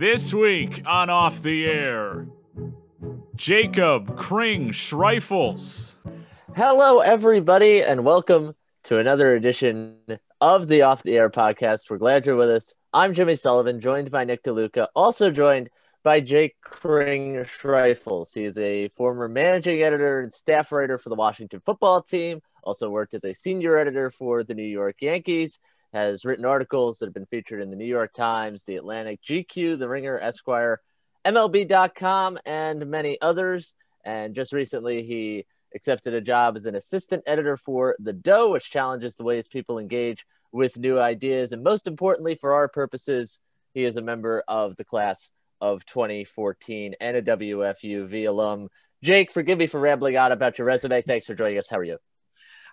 This week on Off the Air, Jacob Kring-Schreifels. Hello, everybody, and welcome to another edition of the Off the Air podcast. We're glad you're with us. I'm Jimmy Sullivan, joined by Nick DeLuca, also joined by Jake Kring-Schreifels. He is a former managing editor and staff writer for the Washington football team, also worked as a senior editor for the New York Yankees, has written articles that have been featured in the New York Times, The Atlantic, GQ, The Ringer, Esquire, MLB.com, and many others. And just recently, he accepted a job as an assistant editor for The Doe, which challenges the ways people engage with new ideas. And most importantly, for our purposes, he is a member of the class of 2014 and a WFUV alum. Jake, forgive me for rambling on about your resume. Thanks for joining us. How are you?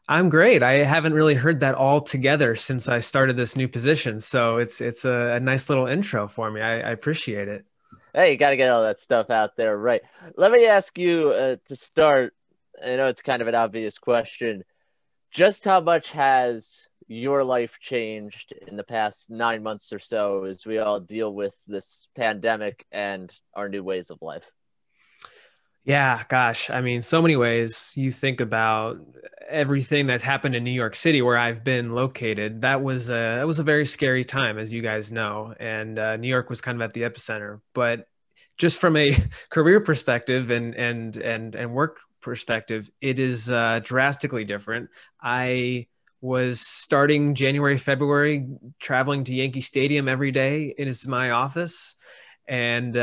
I'm great. I haven't really heard that all together since I started this new position. So it's a nice little intro for me. I appreciate it. Hey, you got to get all that stuff out there. Right. Let me ask you to start. I know it's kind of an obvious question. Just how much has your life changed in the past 9 months or so as we all deal with this pandemic and our new ways of life? Yeah, gosh. I mean, so many ways. You think about everything that's happened in New York City, where I've been located. That was a very scary time, as you guys know, and New York was kind of at the epicenter. But just from a career perspective and work perspective, it is drastically different. I was starting January, February, traveling to Yankee Stadium every day. It is my office. And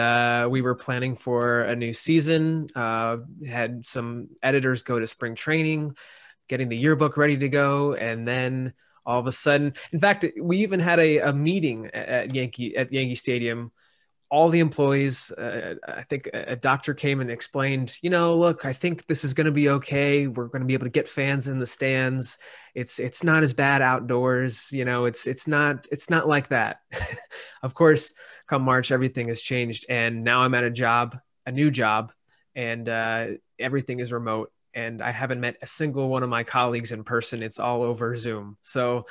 we were planning for a new season, had some editors go to spring training, getting the yearbook ready to go. And then all of a sudden, in fact, we even had a meeting at Yankee Stadium. All the employees, I think a doctor came and explained, look, I think this is going to be okay. We're going to be able to get fans in the stands. It's not as bad outdoors. It's not like that. Of course, come March, everything has changed. And now I'm at a new job, and everything is remote. And I haven't met a single one of my colleagues in person. It's all over Zoom. So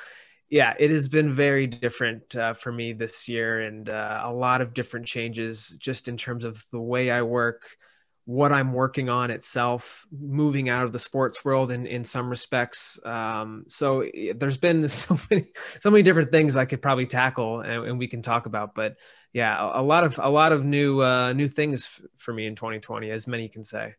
yeah, it has been very different for me this year, and a lot of different changes just in terms of the way I work, what I'm working on itself, moving out of the sports world in some respects. So there's been so many different things I could probably tackle and we can talk about. But yeah, a lot of new things for me in 2020, as many can say.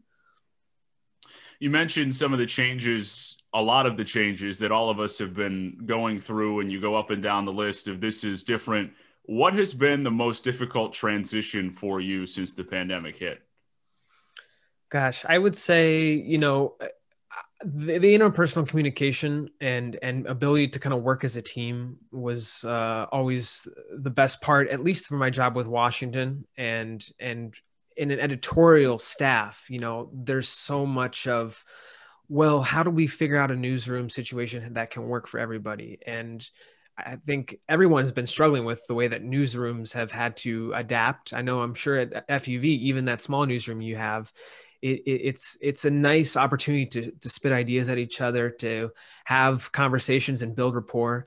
You mentioned some of the changes, a lot of the changes that all of us have been going through, and you go up and down the list of this is different. What has been the most difficult transition for you since the pandemic hit? Gosh, I would say, the interpersonal communication and ability to kind of work as a team was always the best part, at least for my job with Washington and in an editorial staff. There's so much of, well, how do we figure out a newsroom situation that can work for everybody? And I think everyone's been struggling with the way that newsrooms have had to adapt. I'm sure at FUV, even that small newsroom you have, it's a nice opportunity to spit ideas at each other, to have conversations and build rapport.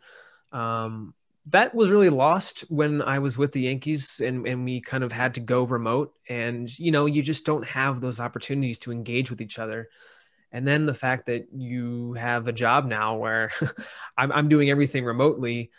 That was really lost when I was with the Yankees and we kind of had to go remote, and, you just don't have those opportunities to engage with each other. And then the fact that you have a job now where I'm doing everything remotely.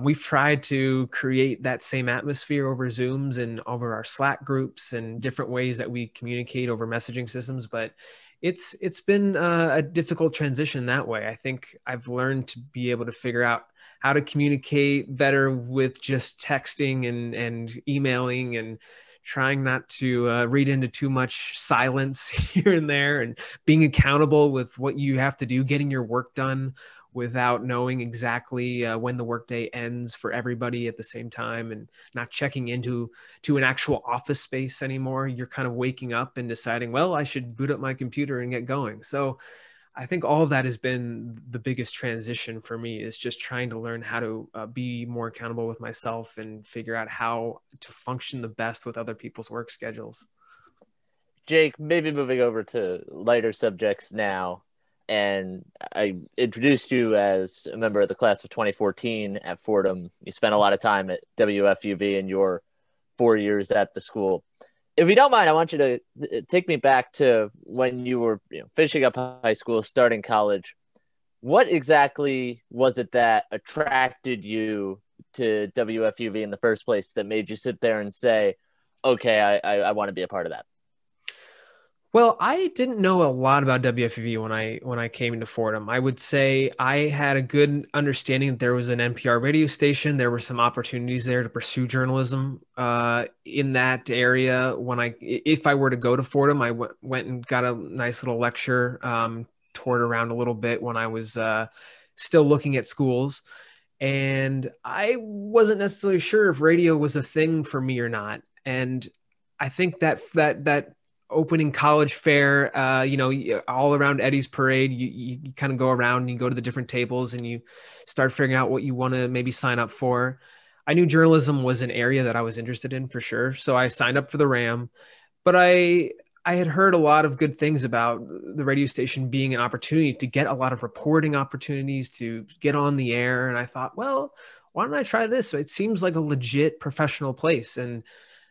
We've tried to create that same atmosphere over Zooms and over our Slack groups and different ways that we communicate over messaging systems, but it's been a difficult transition that way. I think I've learned to be able to figure out how to communicate better with just texting and emailing, and trying not to read into too much silence here and there, and being accountable with what you have to do, getting your work done without knowing exactly when the workday ends for everybody at the same time, and not checking into an actual office space anymore. You're kind of waking up and deciding, well, I should boot up my computer and get going. So I think all of that has been the biggest transition for me, is just trying to learn how to be more accountable with myself and figure out how to function the best with other people's work schedules. Jake, maybe moving over to lighter subjects now. And I introduced you as a member of the class of 2014 at Fordham. You spent a lot of time at WFUV in your 4 years at the school. If you don't mind, I want you to take me back to when you were finishing up high school, starting college. What exactly was it that attracted you to WFUV in the first place that made you sit there and say, okay, I want to be a part of that? Well, I didn't know a lot about WFUV when I came into Fordham. I would say I had a good understanding that there was an NPR radio station. There were some opportunities there to pursue journalism in that area. If I were to go to Fordham, I went and got a nice little lecture, toured around a little bit when I was still looking at schools. And I wasn't necessarily sure if radio was a thing for me or not. And I think that opening college fair, all around Eddie's Parade, you kind of go around and you go to the different tables and you start figuring out what you want to maybe sign up for. I knew journalism was an area that I was interested in for sure. So I signed up for the RAM, but I had heard a lot of good things about the radio station being an opportunity to get a lot of reporting opportunities, to get on the air. And I thought, well, why don't I try this? So it seems like a legit professional place. And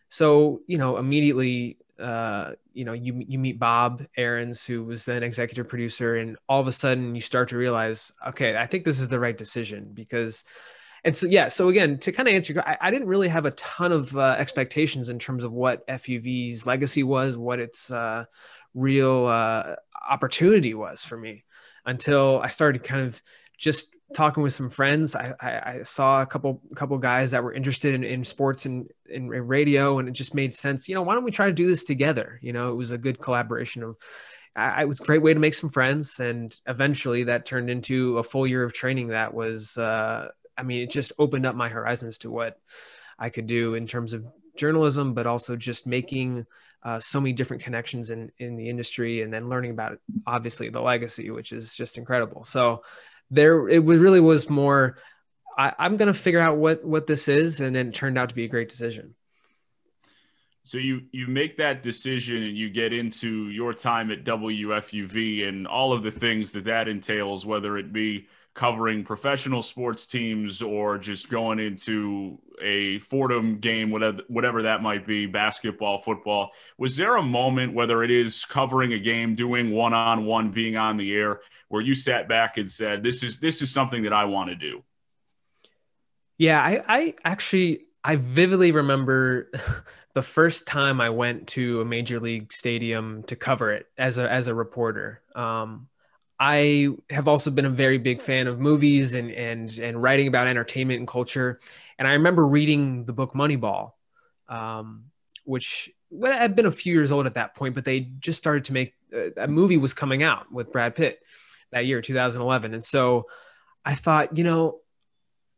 so, immediately, you meet Bob Aarons, who was then executive producer, and all of a sudden you start to realize, okay, I think this is the right decision so again, to kind of answer, I didn't really have a ton of expectations in terms of what FUV's legacy was, what its real opportunity was for me, until I started kind of just talking with some friends. I saw a couple guys that were interested in sports and in radio, and it just made sense. Why don't we try to do this together? It was a good collaboration of. It was a great way to make some friends, and eventually that turned into a full year of training. That was, it just opened up my horizons to what I could do in terms of journalism, but also just making so many different connections in the industry, and then learning about it, obviously the legacy, which is just incredible. So it was more, I'm going to figure out what this is. And then it turned out to be a great decision. So you make that decision and you get into your time at WFUV and all of the things that entails, whether it be covering professional sports teams or just going into a Fordham game, whatever that might be, basketball, football. Was there a moment, whether it is covering a game, doing one-on-one, being on the air, where you sat back and said, this is something that I want to do? Yeah, I vividly remember the first time I went to a major league stadium to cover it as a reporter. I have also been a very big fan of movies and writing about entertainment and culture. And I remember reading the book Moneyball, which had been a few years old at that point, but they just started to make a movie was coming out with Brad Pitt that year, 2011. And so I thought,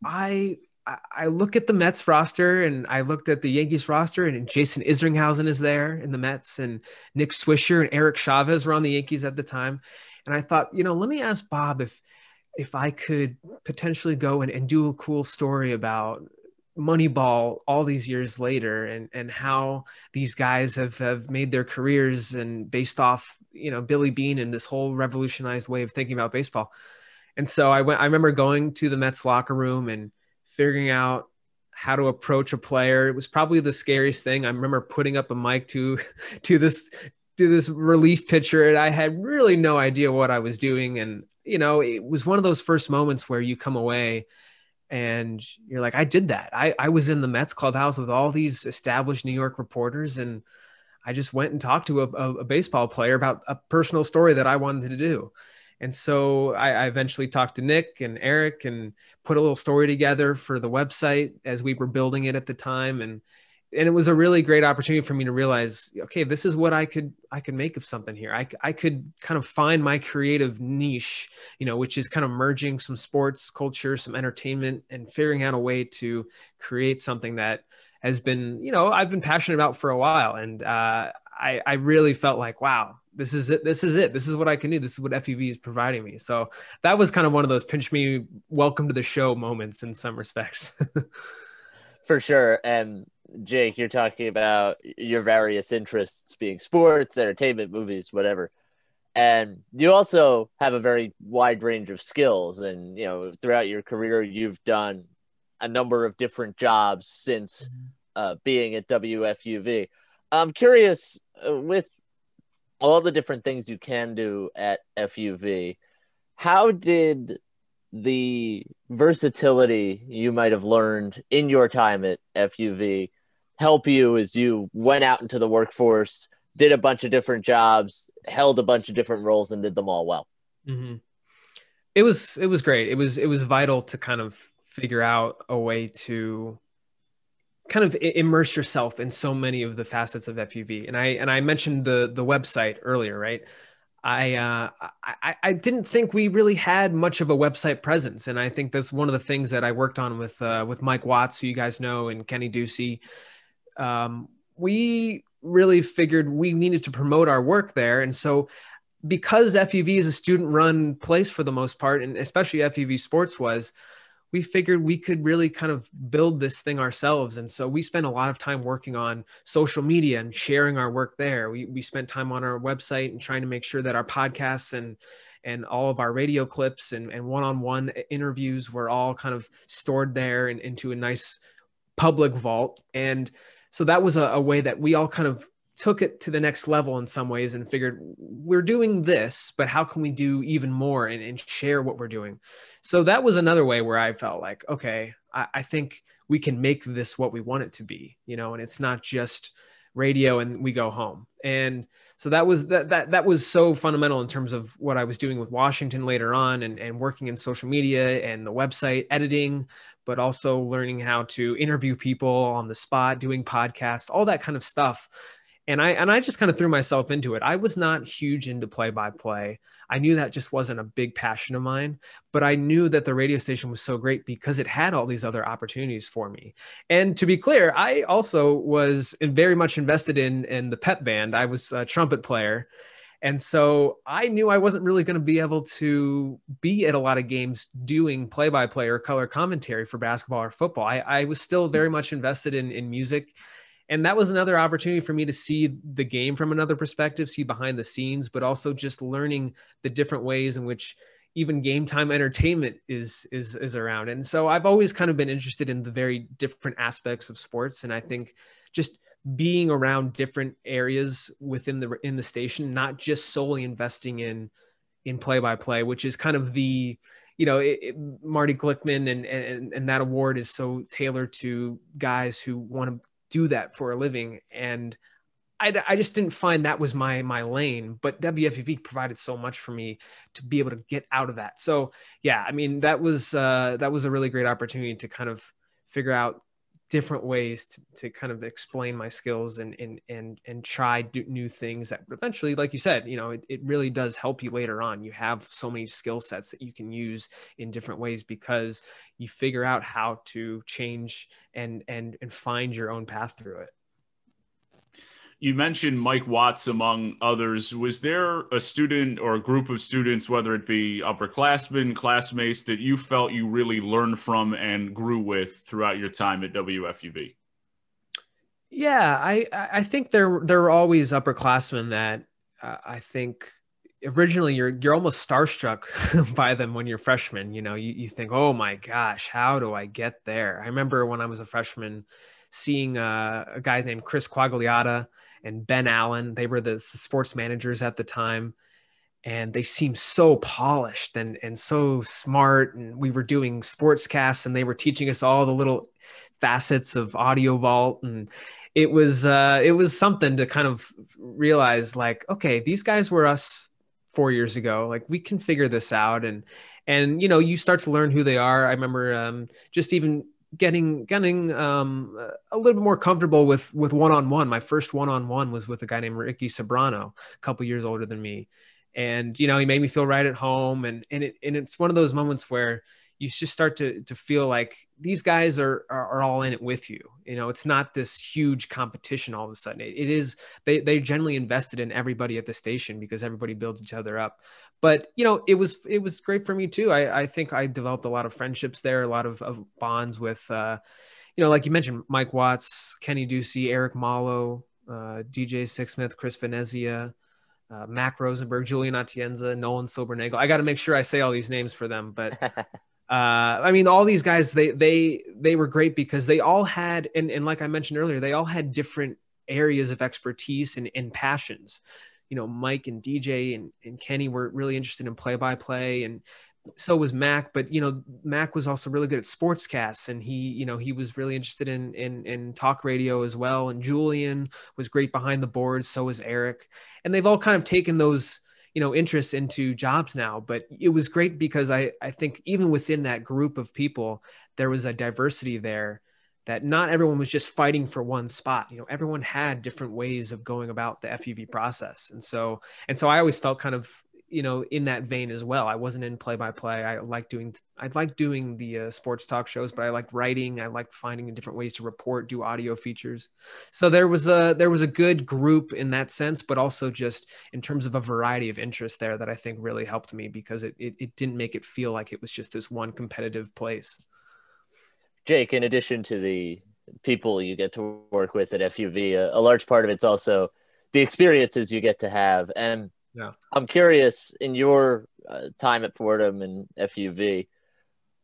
I look at the Mets roster and I looked at the Yankees roster, and Jason Isringhausen is there in the Mets, and Nick Swisher and Eric Chavez were on the Yankees at the time. And I thought, let me ask Bob if I could potentially go and do a cool story about Moneyball all these years later, and how these guys have made their careers, and based off, Billy Beane and this whole revolutionized way of thinking about baseball. And so I remember going to the Mets locker room and figuring out how to approach a player. It was probably the scariest thing. I remember putting up a mic to this relief pitcher, and I had really no idea what I was doing. And, it was one of those first moments where you come away and you're like, I did that. I was in the Mets clubhouse with all these established New York reporters, and I just went and talked to a baseball player about a personal story that I wanted to do. And so I eventually talked to Nick and Eric and put a little story together for the website as we were building it at the time. And it was a really great opportunity for me to realize, okay, this is what I could make of something here. I could kind of find my creative niche, which is kind of merging some sports culture, some entertainment, and figuring out a way to create something that has been, I've been passionate about for a while. And I really felt like, wow, this is it. This is what I can do. This is what FUV is providing me. So that was kind of one of those pinch me, welcome to the show moments in some respects. For sure. And Jake, you're talking about your various interests being sports, entertainment, movies, whatever. And you also have a very wide range of skills. And, throughout your career, you've done a number of different jobs since being at WFUV. I'm curious, with all the different things you can do at FUV, how did the versatility you might have learned in your time at FUV help you as you went out into the workforce, did a bunch of different jobs, held a bunch of different roles, and did them all well? Mm-hmm. It was great. It was vital to kind of figure out a way to kind of immerse yourself in so many of the facets of FUV. And I mentioned the website earlier, right? I didn't think we really had much of a website presence, and I think that's one of the things that I worked on with Mike Watts, who you guys know, and Kenny Ducey. We really figured we needed to promote our work there, and so because FUV is a student-run place for the most part, and especially FUV Sports was, we figured we could really kind of build this thing ourselves. And so we spent a lot of time working on social media and sharing our work there. We spent time on our website and trying to make sure that our podcasts and all of our radio clips and one-on-one interviews were all kind of stored there and into a nice public vault. And so that was a way that we all kind of took it to the next level in some ways and figured we're doing this, but how can we do even more and share what we're doing? So that was another way where I felt like, okay, I think we can make this what we want it to be, and it's not just radio and we go home. And so that was so fundamental in terms of what I was doing with Washington later on and working in social media and the website editing, but also learning how to interview people on the spot, doing podcasts, all that kind of stuff. And I just kind of threw myself into it. I was not huge into play-by-play. I knew that just wasn't a big passion of mine, but I knew that the radio station was so great because it had all these other opportunities for me. And to be clear, I also was very much invested in the pep band. I was a trumpet player. And so I knew I wasn't really going to be able to be at a lot of games doing play-by-play or color commentary for basketball or football. I was still very much invested in music. And that was another opportunity for me to see the game from another perspective, see behind the scenes, but also just learning the different ways in which even game time entertainment is around. And so I've always kind of been interested in the very different aspects of sports. And I think just being around different areas within the station, not just solely investing in play-by-play, which is kind of the, Marty Glickman and that award is so tailored to guys who want to do that for a living. And I just didn't find that was my lane, but WFUV provided so much for me to be able to get out of that. So yeah, I mean, that was a really great opportunity to kind of figure out different ways to kind of explain my skills and try new things that eventually, like you said, it really does help you later on. You have so many skill sets that you can use in different ways because you figure out how to change and find your own path through it. You mentioned Mike Watts, among others. Was there a student or a group of students, whether it be upperclassmen, classmates, that you felt you really learned from and grew with throughout your time at WFUV? Yeah, I think there were always upperclassmen that I think originally you're almost starstruck by them when you're freshmen. You think, oh my gosh, how do I get there? I remember when I was a freshman seeing a guy named Chris Quagliata and Ben Allen. They were the sports managers at the time, and they seemed so polished and so smart. And we were doing sportscasts, and they were teaching us all the little facets of Audio Vault. And it was something to kind of realize, like, okay, these guys were us 4 years ago. Like, we can figure this out. And you start to learn who they are. I remember just even getting a little bit more comfortable with one-on-one. My first one-on-one was with a guy named Ricky Sobrano, a couple years older than me. And, he made me feel right at home. And it's one of those moments where you just start to feel like these guys are all in it with you. It's not this huge competition all of a sudden. It is, they generally invested in everybody at the station because everybody builds each other up. But, it was great for me too. I think I developed a lot of friendships there, a lot of bonds with, like you mentioned, Mike Watts, Kenny Ducey, Eric Malo, DJ Sixsmith, Chris Venezia, Mac Rosenberg, Julian Atienza, Nolan Silbernagle. I got to make sure I say all these names for them, but I mean, all these guys, they were great because they all had, and like I mentioned earlier, they all had different areas of expertise and passions. You know, Mike and DJ and Kenny were really interested in play-by-play, and so was Mac. But you know, Mac was also really good at sportscasts, and he was really interested in talk radio as well. And Julian was great behind the boards. So was Eric, and they've all kind of taken those interests into jobs now. But it was great because I think even within that group of people, there was a diversity there, that not everyone was just fighting for one spot. You know, everyone had different ways of going about the FUV process. And so I always felt kind of, in that vein as well. I wasn't in play-by-play. I liked doing the sports talk shows, but I liked writing. I liked finding different ways to report, do audio features. So there was a good group in that sense, but also just in terms of a variety of interests there that I think really helped me, because it didn't make it feel like it was just this one competitive place. Jake, in addition to the people you get to work with at FUV, a large part of it's also the experiences you get to have. And yeah, I'm curious, in your time at Fordham and FUV,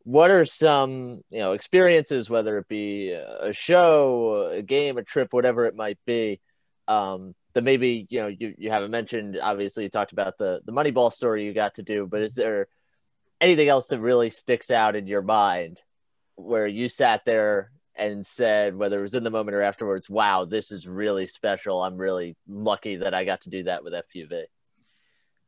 what are some experiences, whether it be a show, a game, a trip, whatever it might be, that maybe you haven't mentioned? Obviously, you talked about the Moneyball story you got to do, but is there anything else that really sticks out in your mind where you sat there and said, whether it was in the moment or afterwards, wow, this is really special. I'm really lucky that I got to do that with FUV.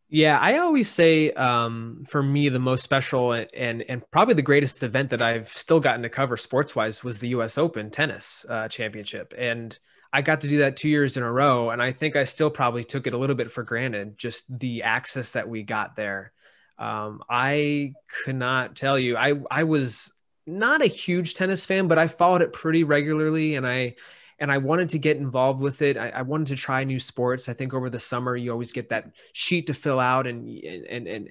Yeah, I always say for me, the most special and probably the greatest event that I've still gotten to cover sports-wise was the US Open tennis championship. And I got to do that 2 years in a row. And I think I still probably took it a little bit for granted, just the access that we got there. I could not tell you, I was not a huge tennis fan, but I followed it pretty regularly, and I wanted to get involved with it. I wanted to try new sports. I think over the summer you always get that sheet to fill out, and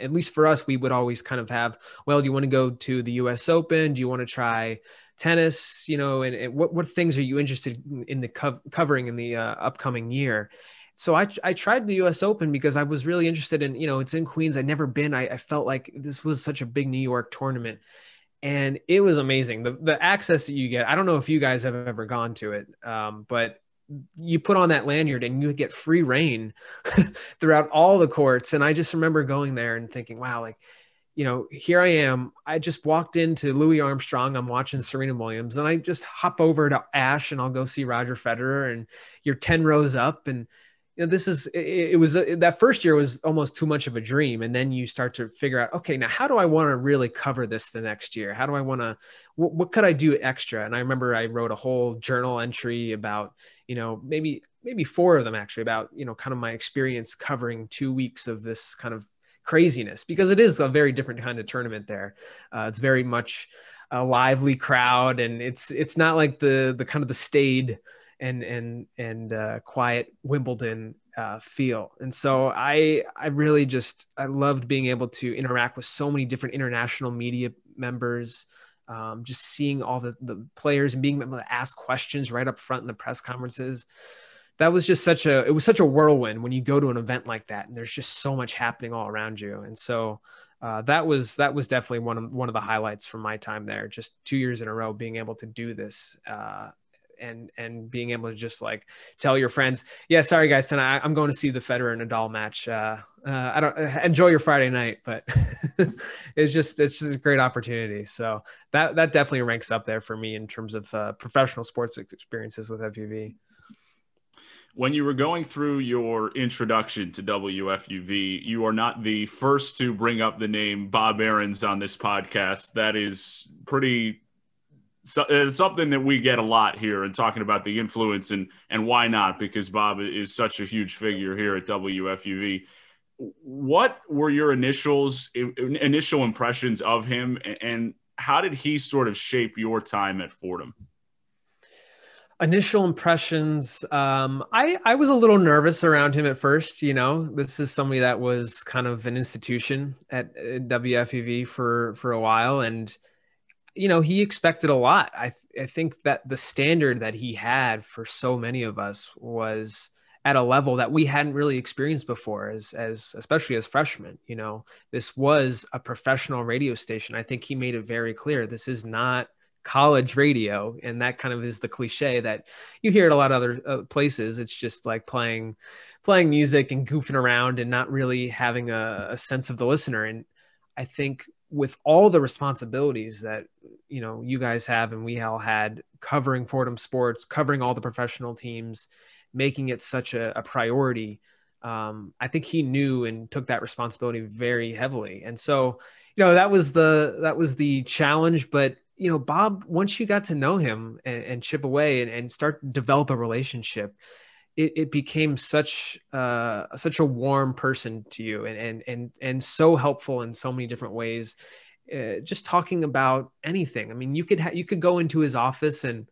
at least for us, we would always kind of have, well, do you want to go to the US Open? Do you want to try tennis? And what things are you interested in the covering in the upcoming year? So I tried the US Open because I was really interested in, it's in Queens. I'd never been. I felt like this was such a big New York tournament. And it was amazing. The access that you get, I don't know if you guys have ever gone to it, but you put on that lanyard and you get free reign throughout all the courts. And I just remember going there and thinking, wow, like, here I am. I just walked into Louis Armstrong. I'm watching Serena Williams, and I just hop over to Ash and I'll go see Roger Federer, and you're 10 rows up. And it was that first year was almost too much of a dream. And then you start to figure out, okay, now how do I want to really cover this the next year? How do I want to, what could I do extra? And I remember I wrote a whole journal entry about, maybe 4 of them actually, about, kind of my experience covering 2 weeks of this kind of craziness, because it is a very different kind of tournament there. It's very much a lively crowd, and it's not like the kind of the staid and quiet Wimbledon feel. And so I really I loved being able to interact with so many different international media members, just seeing all the players and being able to ask questions right up front in the press conferences. That was just it was such a whirlwind when you go to an event like that, and there's just so much happening all around you. And so that was definitely one of the highlights from my time there, just 2 years in a row, being able to do this, and being able to just like tell your friends, yeah, sorry guys, tonight I'm going to see the Federer Nadal match. I don't enjoy your Friday night, but it's just a great opportunity. So that definitely ranks up there for me in terms of professional sports experiences with FUV. When you were going through your introduction to WFUV, you are not the first to bring up the name Bob Aarons on this podcast. That is it's something that we get a lot here, and talking about the influence and why not, because Bob is such a huge figure here at WFUV. What were your initial impressions of him, and how did he sort of shape your time at Fordham? Initial impressions, I was a little nervous around him at first. This is somebody that was kind of an institution at WFUV for a while, and he expected a lot. I think that the standard that he had for so many of us was at a level that we hadn't really experienced before as especially as freshmen. You know, this was a professional radio station. I think he made it very clear, this is not college radio. And that kind of is the cliche that you hear at a lot of other places. It's just like playing music and goofing around and not really having a sense of the listener. And I think with all the responsibilities that, you know, you guys have and we all had, covering Fordham sports, covering all the professional teams, making it such a priority, I think he knew and took that responsibility very heavily. And so, you know, that was the challenge. But, you know, Bob, once you got to know him and chip away and start to develop a relationship, it became such a warm person to you and so helpful in so many different ways. Just talking about anything. I mean, you could go into his office and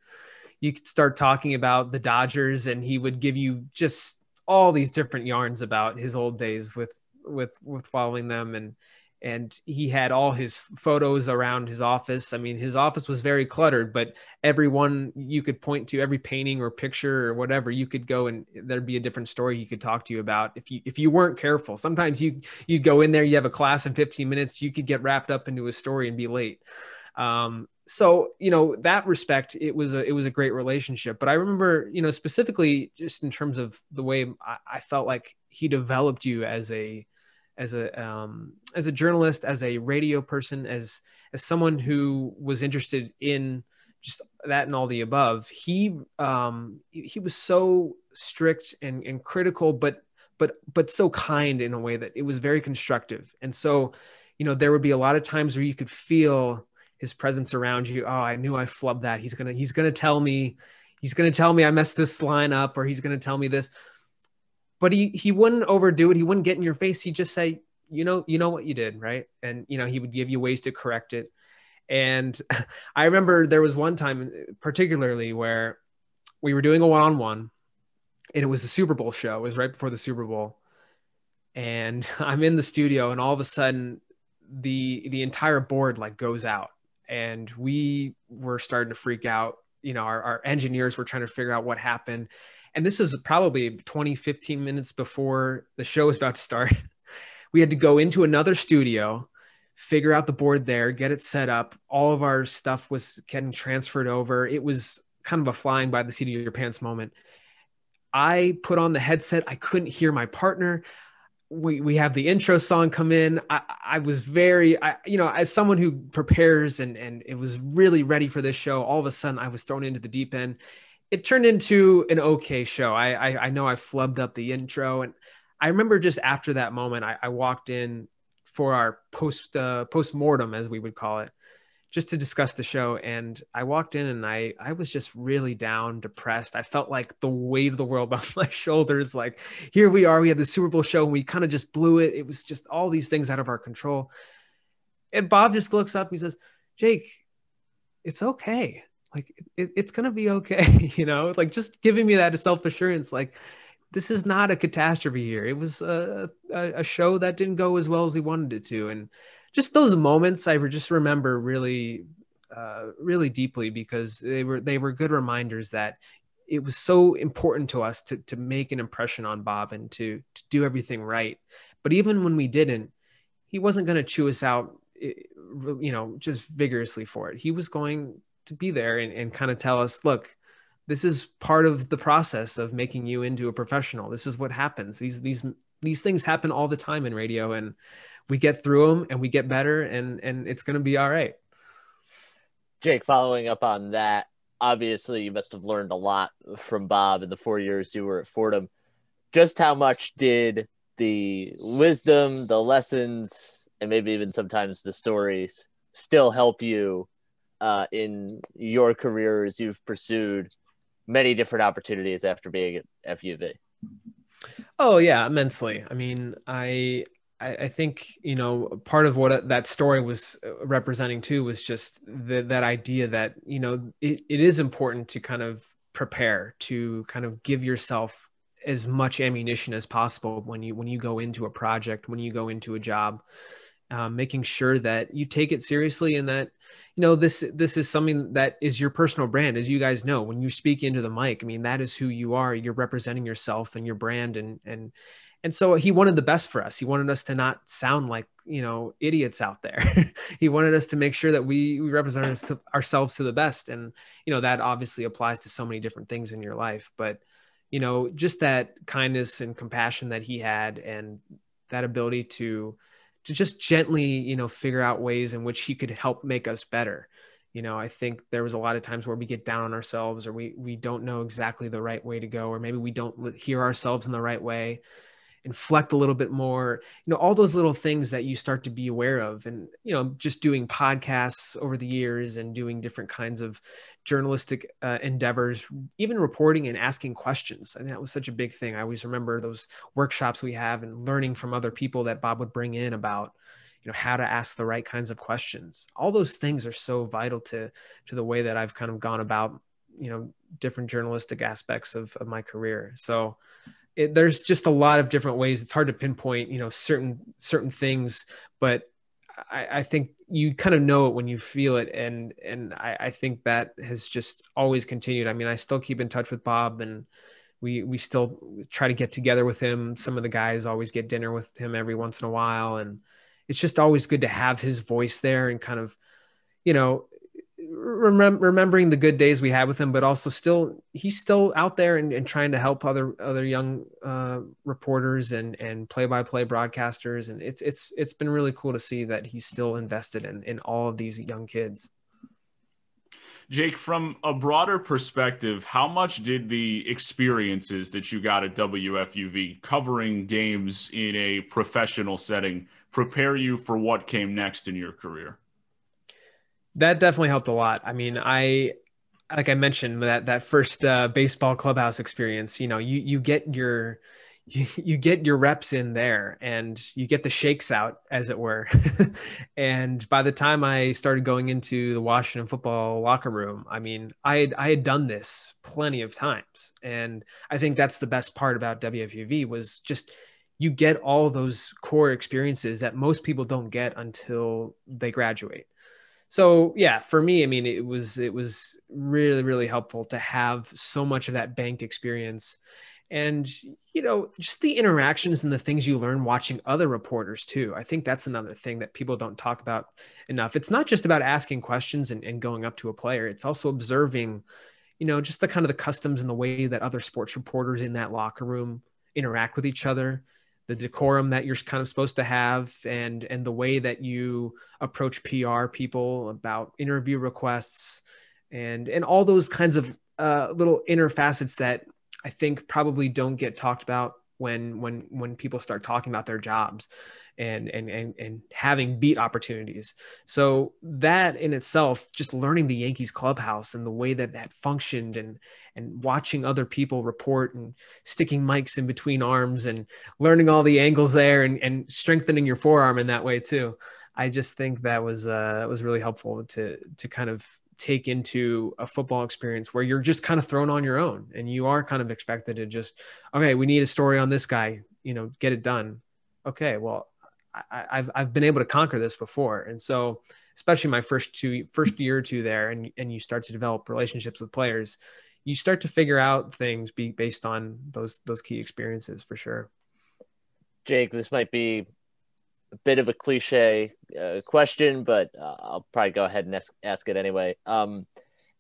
you could start talking about the Dodgers, and he would give you just all these different yarns about his old days with following them. And he had all his photos around his office. I mean, his office was very cluttered, but everyone you could point to, every painting or picture or whatever, you could go and there'd be a different story he could talk to you about if you weren't careful. Sometimes you'd go in there, you have a class in 15 minutes, you could get wrapped up into a story and be late. So, you know, that respect, it was a great relationship. But I remember, you know, specifically just in terms of the way I felt like he developed you as a journalist, as a radio person, as someone who was interested in just that and all the above. He was so strict and critical, but so kind in a way that it was very constructive. And so, you know, there would be a lot of times where you could feel his presence around you. Oh, I knew I flubbed that. He's gonna tell me I messed this line up, or he's gonna tell me this. But he wouldn't overdo it. He wouldn't get in your face. He'd just say, you know what you did, right? And, you know, he would give you ways to correct it. And I remember there was one time particularly where we were doing a one-on-one, and it was the Super Bowl show. It was right before the Super Bowl. And I'm in the studio, and all of a sudden the entire board like goes out, and we were starting to freak out. You know, our engineers were trying to figure out what happened. And this was probably 20, 15 minutes before the show was about to start. We had to go into another studio, figure out the board there, get it set up. All of our stuff was getting transferred over. It was kind of a flying by the seat of your pants moment. I put on the headset. I couldn't hear my partner. We have the intro song come in. I was very, you know, as someone who prepares and it was really ready for this show, all of a sudden I was thrown into the deep end. It turned into an okay show. I know I flubbed up the intro, and I remember just after that moment, I walked in for our post-mortem, as we would call it, just to discuss the show. And I walked in and I was just really down, depressed. I felt like the weight of the world on my shoulders. Like, here we are, we had the Super Bowl show and we kind of just blew it. It was just all these things out of our control. And Bob just looks up and he says, Jake, it's okay. Like, it's going to be okay. You know, like just giving me that self-assurance, like, this is not a catastrophe here. It was a show that didn't go as well as we wanted it to. And just those moments I just remember really, really deeply, because they were good reminders that it was so important to us to make an impression on Bob and to do everything right. But even when we didn't, he wasn't going to chew us out, you know, just vigorously for it. He was going to be there and kind of tell us, look, this is part of the process of making you into a professional. This is what happens. These things happen all the time in radio, and we get through them and we get better, and it's going to be all right. Jake, following up on that, obviously you must have learned a lot from Bob in the 4 years you were at Fordham. Just how much did the wisdom, the lessons, and maybe even sometimes the stories still help you in your career as you've pursued many different opportunities after being at FUV? Oh yeah, immensely. I mean, I think, you know, part of what that story was representing too was just that idea that, you know, it is important to kind of prepare, to kind of give yourself as much ammunition as possible when you go into a project, when you go into a job. making sure that you take it seriously and that, this is something that is your personal brand. As you guys know, when you speak into the mic, I mean, that is who you are. You're representing yourself and your brand. And so he wanted the best for us. He wanted us to not sound like, idiots out there. He wanted us to make sure that we represent ourselves to the best. And, that obviously applies to so many different things in your life, but, just that kindness and compassion that he had, and that ability to just gently, figure out ways in which he could help make us better. I think there was a lot of times where we get down on ourselves, or we don't know exactly the right way to go, or maybe we don't hear ourselves in the right way, inflect a little bit more, all those little things that you start to be aware of. And, just doing podcasts over the years and doing different kinds of journalistic endeavors, even reporting and asking questions. I think that was such a big thing. I always remember those workshops we have and learning from other people that Bob would bring in about, how to ask the right kinds of questions. All those things are so vital to the way that I've kind of gone about, different journalistic aspects of my career. So there's just a lot of different ways. It's hard to pinpoint, certain things, but I think you kind of know it when you feel it. And I think that has just always continued. I mean, I still keep in touch with Bob, and we still try to get together with him. Some of the guys always get dinner with him every once in a while. And it's just always good to have his voice there and kind of, remembering the good days we had with him, but also he's still out there and trying to help other young reporters and play-by-play broadcasters. And it's been really cool to see that he's still invested in all of these young kids. Jake, from a broader perspective, how much did the experiences that you got at WFUV covering games in a professional setting prepare you for what came next in your career? That definitely helped a lot. I mean, like I mentioned, that first baseball clubhouse experience, you get your reps in there, and you get the shakes out, as it were. And by the time I started going into the Washington football locker room, I mean, I had done this plenty of times. And I think that's the best part about WFUV was just, you get all those core experiences that most people don't get until they graduate. So yeah, for me, I mean, it was really, really helpful to have so much of that banked experience, and, just the interactions and the things you learn watching other reporters too. I think that's another thing that people don't talk about enough. It's not just about asking questions and going up to a player. It's also observing, just the kind of the customs and the way that other sports reporters in that locker room interact with each other, the decorum that you're kind of supposed to have, and the way that you approach PR people about interview requests, and all those kinds of little inner facets that I think probably don't get talked about when people start talking about their jobs and having beat opportunities. So that in itself, just learning the Yankees clubhouse and the way that functioned, and watching other people report and sticking mics in between arms and learning all the angles there and strengthening your forearm in that way too. I just think that was really helpful to kind of take into a football experience where you're just kind of thrown on your own, and you are kind of expected to just, okay, we need a story on this guy, get it done. Okay, well, I've been able to conquer this before. And so especially my first year or two there, and you start to develop relationships with players, you start to figure out things based on those key experiences, for sure. Jake, this might be a bit of a cliche question, but I'll probably go ahead and ask it anyway.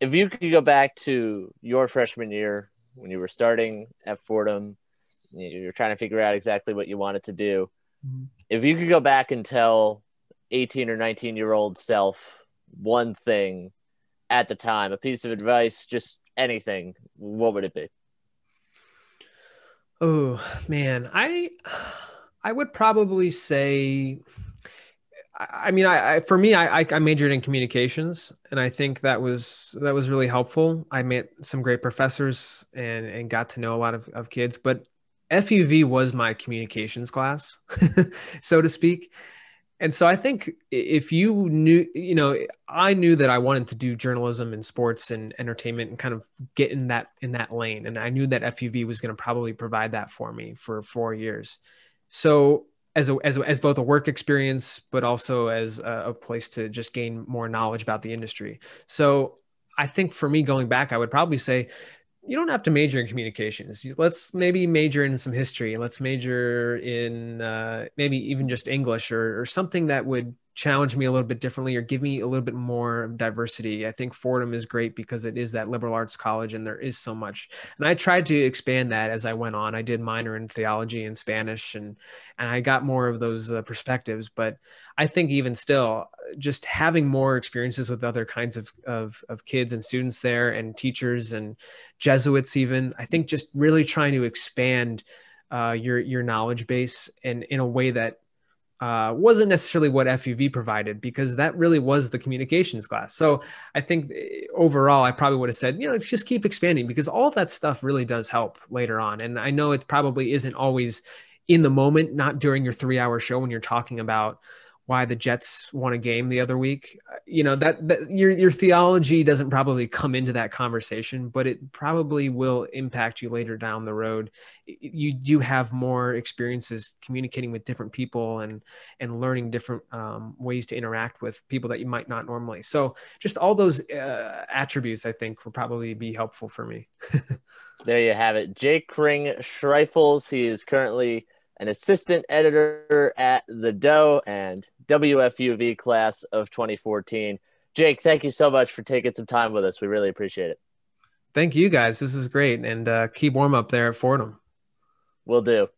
If you could go back to your freshman year when you were starting at Fordham, you're trying to figure out exactly what you wanted to do. Mm-hmm. If you could go back and tell 18 or 19-year-old self one thing at the time, a piece of advice, just anything, what would it be? Oh, man, I would probably say, I mean, for me, I majored in communications, and I think that was really helpful. I met some great professors and got to know a lot of kids, but FUV was my communications class, so to speak. And so I think if you knew, I knew that I wanted to do journalism and sports and entertainment and kind of get in that lane. And I knew that FUV was going to probably provide that for me for 4 years. So as both a work experience, but also as a place to just gain more knowledge about the industry. So I think for me going back, I would probably say, you don't have to major in communications. Let's maybe major in some history. Let's major in maybe even just English or something that would challenge me a little bit differently or give me a little bit more diversity. I think Fordham is great because it is that liberal arts college and there is so much. And I tried to expand that as I went on. I did minor in theology and Spanish and I got more of those perspectives. But I think even still, just having more experiences with other kinds of kids and students there and teachers and Jesuits even, I think just really trying to expand your knowledge base and in a way that wasn't necessarily what FUV provided, because that really was the communications class. So I think overall, I probably would have said, just keep expanding, because all of that stuff really does help later on. And I know it probably isn't always in the moment, not during your 3-hour show when you're talking about why the Jets won a game the other week. That your theology doesn't probably come into that conversation, but it probably will impact you later down the road. You do have more experiences communicating with different people and learning different ways to interact with people that you might not normally. So just all those attributes, I think, will probably be helpful for me. There you have it. Jake Kring-Schreifels. He is currently an assistant editor at The Doe and WFUV class of 2014. Jake, thank you so much for taking some time with us. We really appreciate it. Thank you, guys. This is great. And keep warm up there at Fordham. Will do.